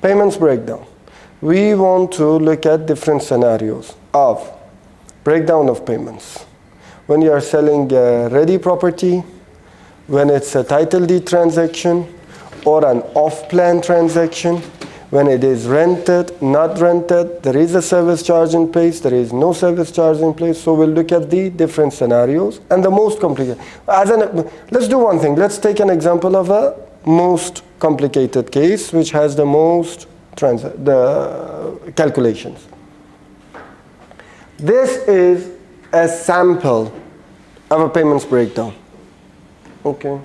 payments breakdown. We want to look at different scenarios of breakdown of payments. When you are selling a ready property, when it's a title deed transaction, or an off-plan transaction, when it is rented, not rented, there is a service charge in place, there is no service charge in place. So we'll look at the different scenarios and the most complicated. Let's do one thing. Let's take an example of a most complicated case, which has the most calculations. This is a sample of a payments breakdown. Okay.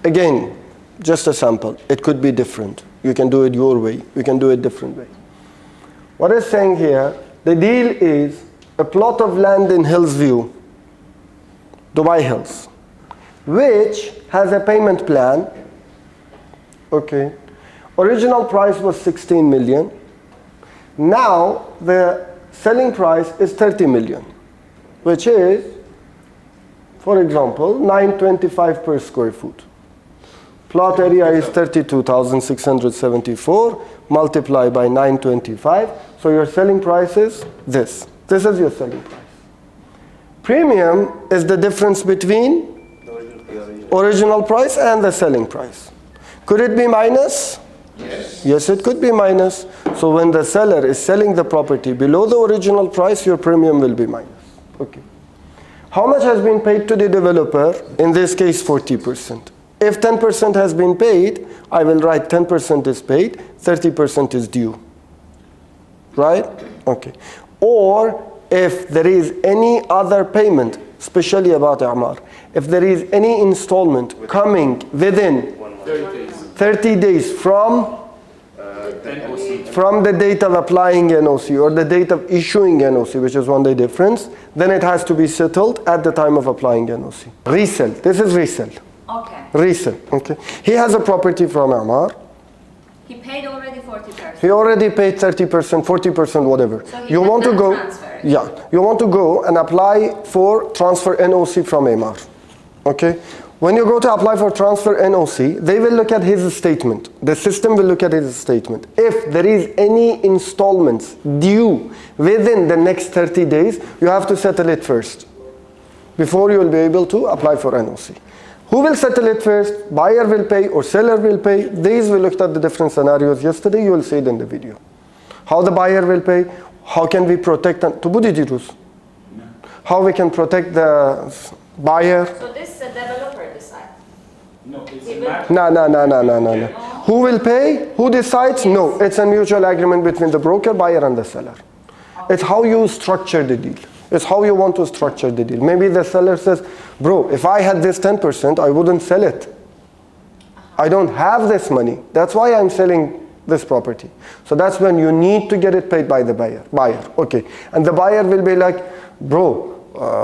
Again, just a sample. It could be different. You can do it your way. You can do it different way. What it's saying here, the deal is a plot of land in Hillsview, Dubai Hills, which has a payment plan. Okay. Original price was 16 million. Now the selling price is 30 million, which is, for example, 925 per square foot. Plot area is 32,674 multiplied by 925. So your selling price is this. This is your selling price. Premium is the difference between original price and the selling price. Could it be minus? Yes. Yes, it could be minus. So when the seller is selling the property below the original price, your premium will be minus. Okay. How much has been paid to the developer? In this case, 40%. If 10% has been paid, I will write 10% is paid, 30% is due. Right? Okay. Or if there is any other payment, especially about Amar, if there is any installment coming within 30 days from the date of applying NOC or the date of issuing NOC, which is 1 day difference, then it has to be settled at the time of applying NOC. Resell. This is resell. Okay. Resell. Okay. He has a property from Amar. He paid already 40%. He already paid 30%, 40%, whatever. So you want to go, transfer. yeah, you want to go and apply for transfer NOC from Amar. Okay. When you go to apply for transfer NOC, they will look at his statement. The system will look at his statement. If there is any installments due within the next 30 days, you have to settle it first before you will be able to apply for NOC. Who will settle it first? Buyer will pay or seller will pay? These we looked at the different scenarios yesterday. You will see it in the video. How the buyer will pay? How can we protect? How we can protect the buyer? So this developer decides? No, it's No. Who will pay? Who decides? Yes. No, it's a mutual agreement between the broker, buyer, and the seller. It's how you structure the deal. It's how you want to structure the deal. Maybe the seller says, bro, if I had this 10%, I wouldn't sell it. I don't have this money. That's why I'm selling this property. So that's when you need to get it paid by the buyer. Okay. And the buyer will be like, bro,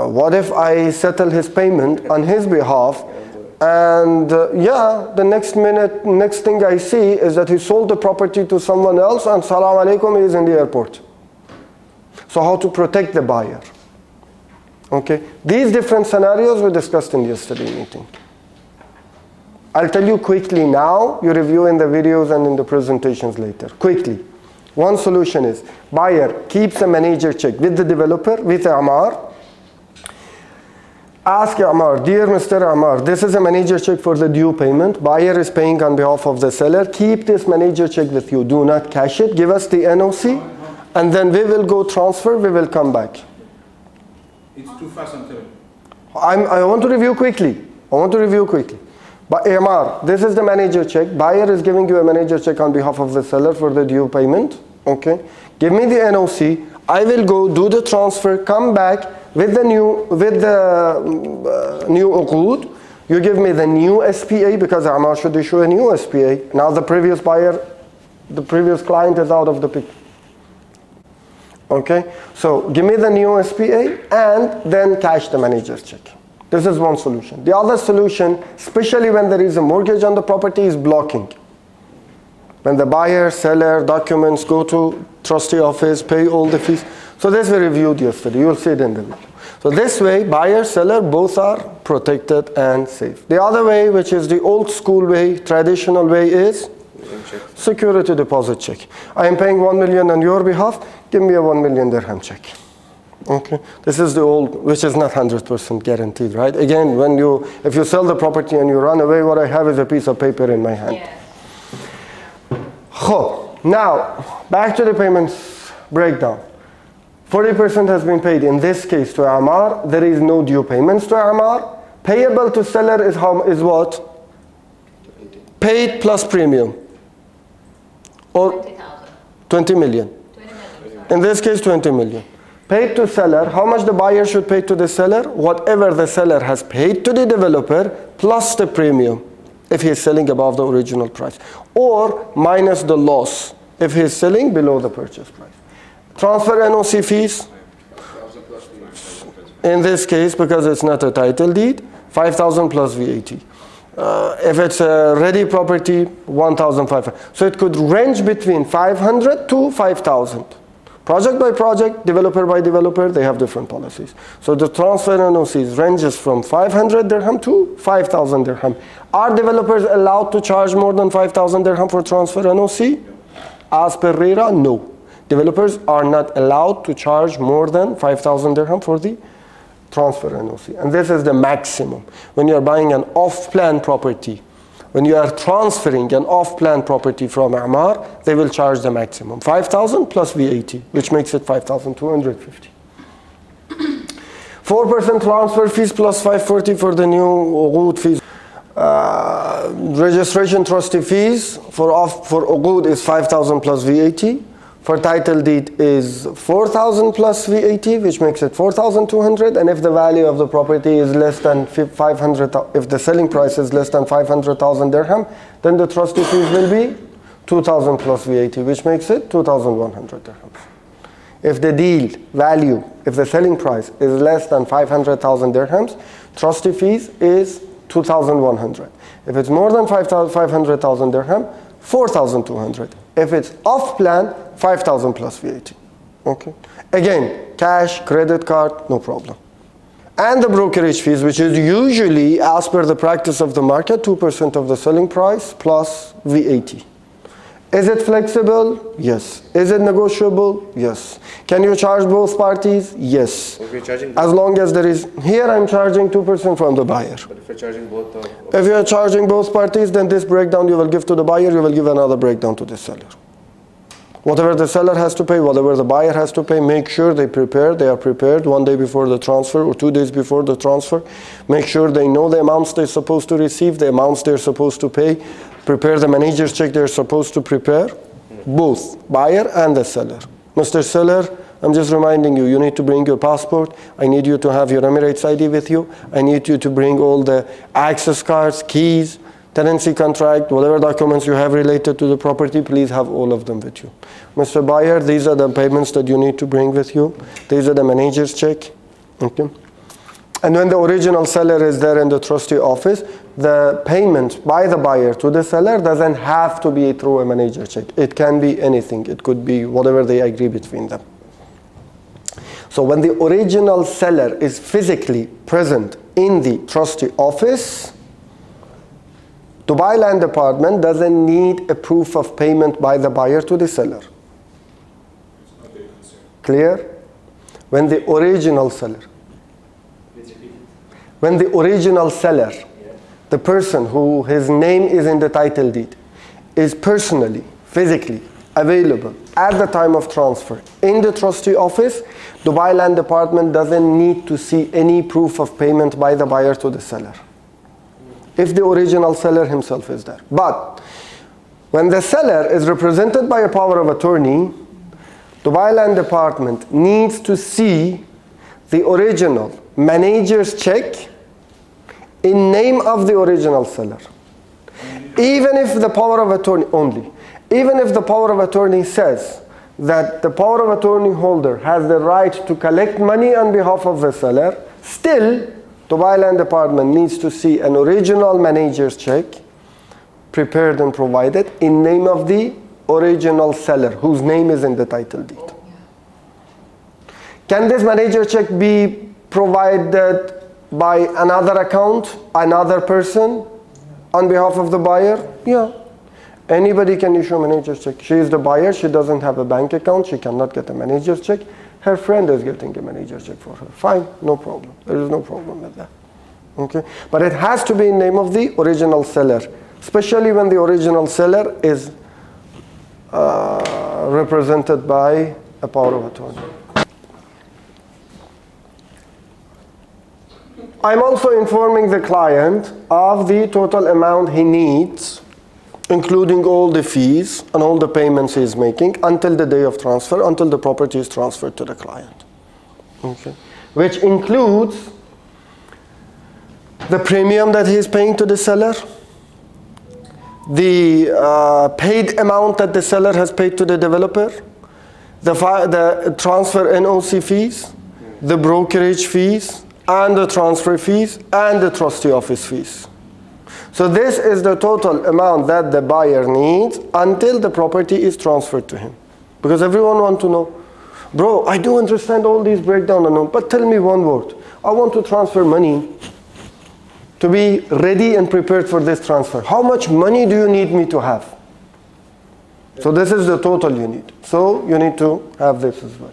what if I settle his payment on his behalf? And the next thing I see is that he sold the property to someone else and salam alaikum, he is in the airport. So how to protect the buyer? Okay, these different scenarios we discussed in yesterday's meeting. I'll tell you quickly now, you review in the videos and in the presentations later. Quickly. One solution is, buyer keeps a manager check with the developer, with Amar. Ask Amar, dear Mr. Amar, this is a manager check for the due payment. Buyer is paying on behalf of the seller. Keep this manager check with you. Do not cash it. Give us the NOC. And then we will go transfer. We will come back. It's too fast and terrible. I want to review quickly. But Amar, this is the manager check. Buyer is giving you a manager check on behalf of the seller for the due payment. Okay. Give me the NOC. I will go do the transfer. Come back with the new uqood. You give me the new SPA because Amar should issue a new SPA. Now the previous buyer, the previous client is out of the picture. Okay, so give me the new SPA and then cash the manager check. This is one solution. The other solution, especially when there is a mortgage on the property, is blocking. When the buyer, seller, documents go to trustee office, pay all the fees. So this we reviewed yesterday. You will see it in the video. So this way, buyer, seller, both are protected and safe. The other way, which is the old school way, traditional way, is Security deposit check. I am paying 1 million on your behalf. Give me a 1 million dirham check. Okay, this is the old, which is not 100% guaranteed, right? Again, if you sell the property and you run away, what I have is a piece of paper in my hand. Yeah. Now, back to the payments breakdown. 40% has been paid, in this case, to Amar. There is no due payments to Amar. Payable to seller is what? Paid plus premium. Or 20,000. 20 million. 20 million. In this case, 20 million. Paid to seller, how much the buyer should pay to the seller? Whatever the seller has paid to the developer plus the premium if he is selling above the original price, or minus the loss if he is selling below the purchase price. Transfer NOC fees, in this case, because it's not a title deed, 5,000 plus VAT. If it's a ready property, 1,500. So it could range between 500 to 5,000. Project by project, developer by developer, they have different policies. So the transfer NOCs ranges from 500 dirham to 5,000 dirham. Are developers allowed to charge more than 5,000 dirham for transfer NOC? As per RERA, no. Developers are not allowed to charge more than 5,000 dirham for the transfer NOC. And this is the maximum. When you are buying an off-plan property, when you are transferring an off-plan property from Amar, they will charge the maximum, 5,000 plus VAT, which makes it 5,250. 4% transfer fees plus 540 for the new Uqud fees. Registration trustee fees for Uqud is 5,000 plus VAT. For title deed is 4,000 plus VAT, which makes it 4,200. And if the value of the property is less than 500, if the selling price is less than 500,000 dirham, then the trustee fees will be 2,000 plus VAT, which makes it 2,100 dirhams. If the deal value, if the selling price is less than 500,000 dirhams, trustee fees is 2,100. If it's more than 500,000 dirham, 4,200. If it's off plan, 5,000 plus VAT. Okay. Again, cash, credit card, no problem. And the brokerage fees, which is usually, as per the practice of the market, 2% of the selling price plus VAT. Is it flexible? Yes. Is it negotiable? Yes. Can you charge both parties? Yes. If you're charging as long as there is, here I'm charging 2% from the buyer. But if you're charging both if you are charging both parties, then this breakdown you will give to the buyer, you will give another breakdown to the seller. Whatever the seller has to pay, whatever the buyer has to pay, make sure they are prepared 1 day before the transfer or 2 days before the transfer. Make sure they know the amounts they're supposed to receive, the amounts they're supposed to pay. Prepare the manager's check they're supposed to prepare, both buyer and the seller. Mr. Seller, I'm just reminding you, you need to bring your passport. I need you to have your Emirates ID with you. I need you to bring all the access cards, keys, tenancy contract, whatever documents you have related to the property, please have all of them with you. Mr. Buyer, these are the payments that you need to bring with you. These are the manager's check. Okay. And when the original seller is there in the trustee office, the payment by the buyer to the seller doesn't have to be through a manager check. It can be anything. It could be whatever they agree between them. So when the original seller is physically present in the trustee office, Dubai Land Department doesn't need a proof of payment by the buyer to the seller. Clear? When the original seller, the person who his name is in the title deed, is personally, physically available at the time of transfer in the trustee office, Dubai Land Department doesn't need to see any proof of payment by the buyer to the seller, if the original seller himself is there. But when the seller is represented by a power of attorney, Dubai Land Department needs to see the original manager's check in name of the original seller. Even if the power of attorney only, even if the power of attorney says that the power of attorney holder has the right to collect money on behalf of the seller, still Dubai Land Department needs to see an original manager's check prepared and provided in name of the original seller whose name is in the title deed. Can this manager check be provided by another account, another person on behalf of the buyer? Yeah. Anybody can issue a manager's check. She is the buyer, she doesn't have a bank account, she cannot get a manager's check. Her friend is getting a manager's check for her. Fine, no problem. There is no problem with that. Okay? But it has to be in name of the original seller, especially when the original seller is represented by a power of attorney. I'm also informing the client of the total amount he needs, including all the fees and all the payments he is making until the day of transfer, until the property is transferred to the client. Okay. Which includes the premium that he is paying to the seller, the paid amount that the seller has paid to the developer, the transfer NOC fees, the brokerage fees, and the transfer fees, and the trustee office fees. So this is the total amount that the buyer needs until the property is transferred to him. Because everyone wants to know, bro, I do understand all these breakdown and all, but tell me one word. I want to transfer money to be ready and prepared for this transfer. How much money do you need me to have? So this is the total you need. So you need to have this as well.